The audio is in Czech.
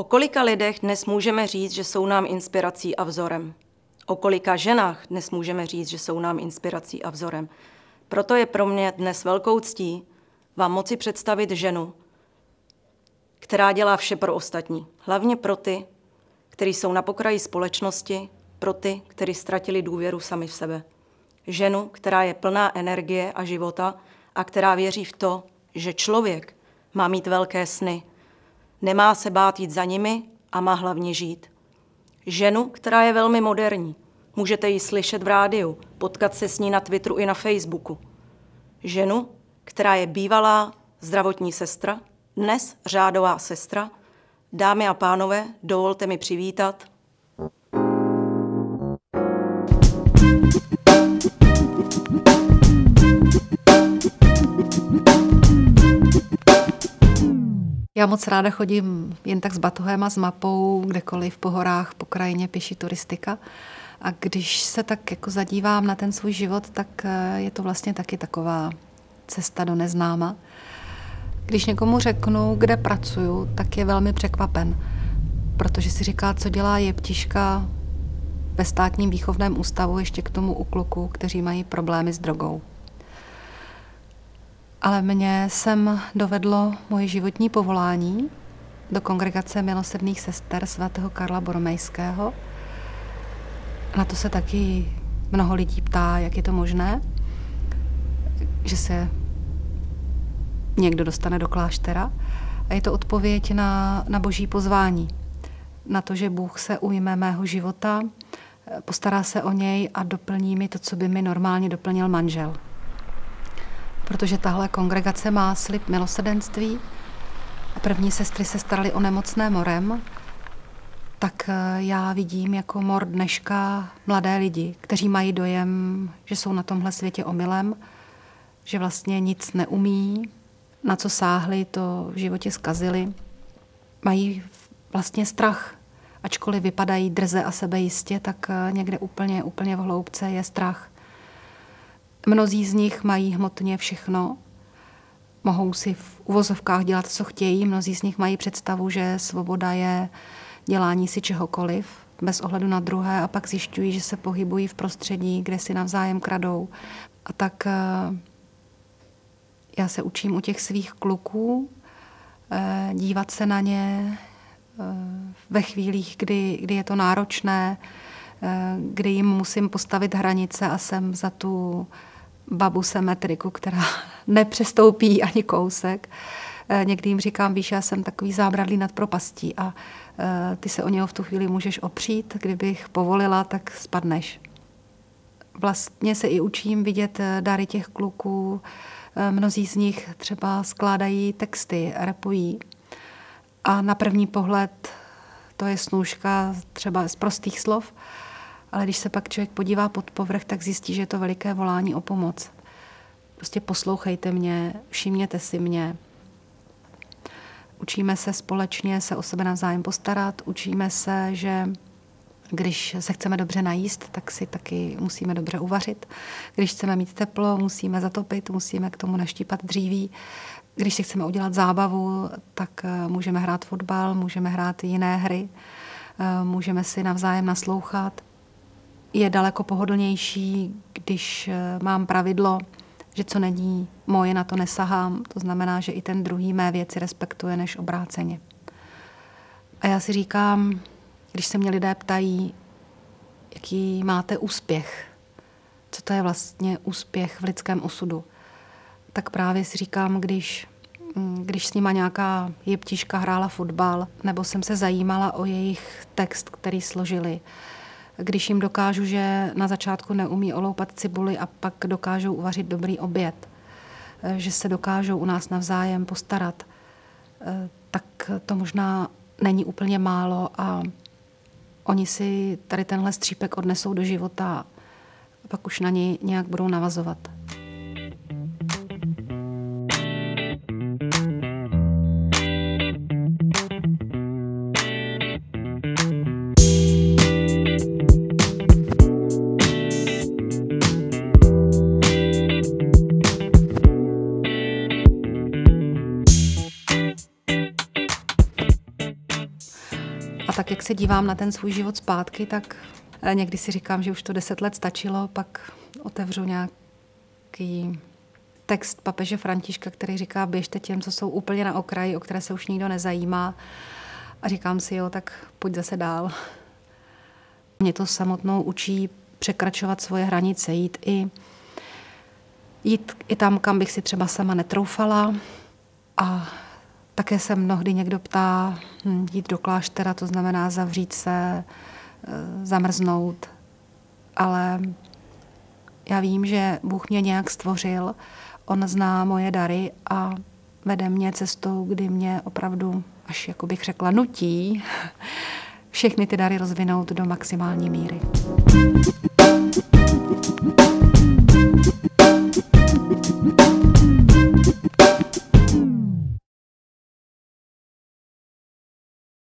O kolika lidech dnes můžeme říct, že jsou nám inspirací a vzorem? O kolika ženách dnes můžeme říct, že jsou nám inspirací a vzorem? Proto je pro mě dnes velkou ctí vám moci představit ženu, která dělá vše pro ostatní. Hlavně pro ty, kteří jsou na pokraji společnosti, pro ty, kteří ztratili důvěru sami v sebe. Ženu, která je plná energie a života a která věří v to, že člověk má mít velké sny, nemá se bát jít za nimi a má hlavně žít. Ženu, která je velmi moderní. Můžete ji slyšet v rádiu, potkat se s ní na Twitteru i na Facebooku. Ženu, která je bývalá zdravotní sestra, dnes řádová sestra. Dámy a pánové, dovolte mi přivítat Já moc ráda chodím jen tak s batohem a s mapou, kdekoliv po horách, po krajině pěší turistika. A když se tak jako zadívám na ten svůj život, tak je to vlastně taky taková cesta do neznáma. Když někomu řeknu, kde pracuju, tak je velmi překvapen, protože si říká, co dělá jeptiška ve státním výchovném ústavu, ještě k tomu u kluků, kteří mají problémy s drogou. Ale mě sem dovedlo moje životní povolání do kongregace milosrdných sester svatého Karla Boromejského. Na to se taky mnoho lidí ptá, jak je to možné, že se někdo dostane do kláštera. A je to odpověď na boží pozvání. Na to, že Bůh se ujme mého života, postará se o něj a doplní mi to, co by mi normálně doplnil manžel. Protože tahle kongregace má slib milosrdenství a první sestry se staraly o nemocné morem, tak já vidím jako mor dneška mladé lidi, kteří mají dojem, že jsou na tomhle světě omylem, že vlastně nic neumí, na co sáhli, to v životě zkazili. Mají vlastně strach, ačkoliv vypadají drze a sebejistě, tak někde úplně v hloubce je strach. Mnozí z nich mají hmotně všechno, mohou si v uvozovkách dělat, co chtějí, mnozí z nich mají představu, že svoboda je dělání si čehokoliv, bez ohledu na druhé, a pak zjišťují, že se pohybují v prostředí, kde si navzájem kradou. A tak já se učím u těch svých kluků dívat se na ně ve chvílích, kdy je to náročné, kdy jim musím postavit hranice a jsem za tu babu symetriku, která nepřestoupí ani kousek. Někdy jim říkám, víš, já jsem takový zábradlí nad propastí a ty se o něho v tu chvíli můžeš opřít, kdybych povolila, tak spadneš. Vlastně se i učím vidět dary těch kluků. Mnozí z nich třeba skládají texty, rapují. A na první pohled to je snůška třeba z prostých slov, ale když se pak člověk podívá pod povrch, tak zjistí, že je to veliké volání o pomoc. Prostě poslouchejte mě, všimněte si mě. Učíme se společně se o sebe navzájem postarat, učíme se, že když se chceme dobře najíst, tak si taky musíme dobře uvařit. Když chceme mít teplo, musíme zatopit, musíme k tomu naštípat dříví. Když si chceme udělat zábavu, tak můžeme hrát fotbal, můžeme hrát jiné hry, můžeme si navzájem naslouchat. Je daleko pohodlnější, když mám pravidlo, že co není moje, na to nesahám. To znamená, že i ten druhý mé věci respektuje než obráceně. A já si říkám, když se mě lidé ptají, jaký máte úspěch, co to je vlastně úspěch v lidském osudu, tak právě si říkám, když s nima nějaká jeptiška hrála fotbal, nebo jsem se zajímala o jejich text, který složili, když jim dokážu, že na začátku neumí oloupat cibuli a pak dokážou uvařit dobrý oběd, že se dokážou u nás navzájem postarat, tak to možná není úplně málo a oni si tady tenhle střípek odnesou do života a pak už na něj nějak budou navazovat. A tak, jak se dívám na ten svůj život zpátky, tak někdy si říkám, že už to 10 let stačilo, pak otevřu nějaký text papeže Františka, který říká, běžte těm, co jsou úplně na okraji, o které se už nikdo nezajímá. A říkám si, jo, tak pojď zase dál. Mě to samotnou učí překračovat svoje hranice, jít i tam, kam bych si třeba sama netroufala. A také se mnohdy někdo ptá, jít do kláštera, to znamená zavřít se, zamrznout. Ale já vím, že Bůh mě nějak stvořil, on zná moje dary a vede mě cestou, kdy mě opravdu, až jako bych řekla, nutí všechny ty dary rozvinout do maximální míry.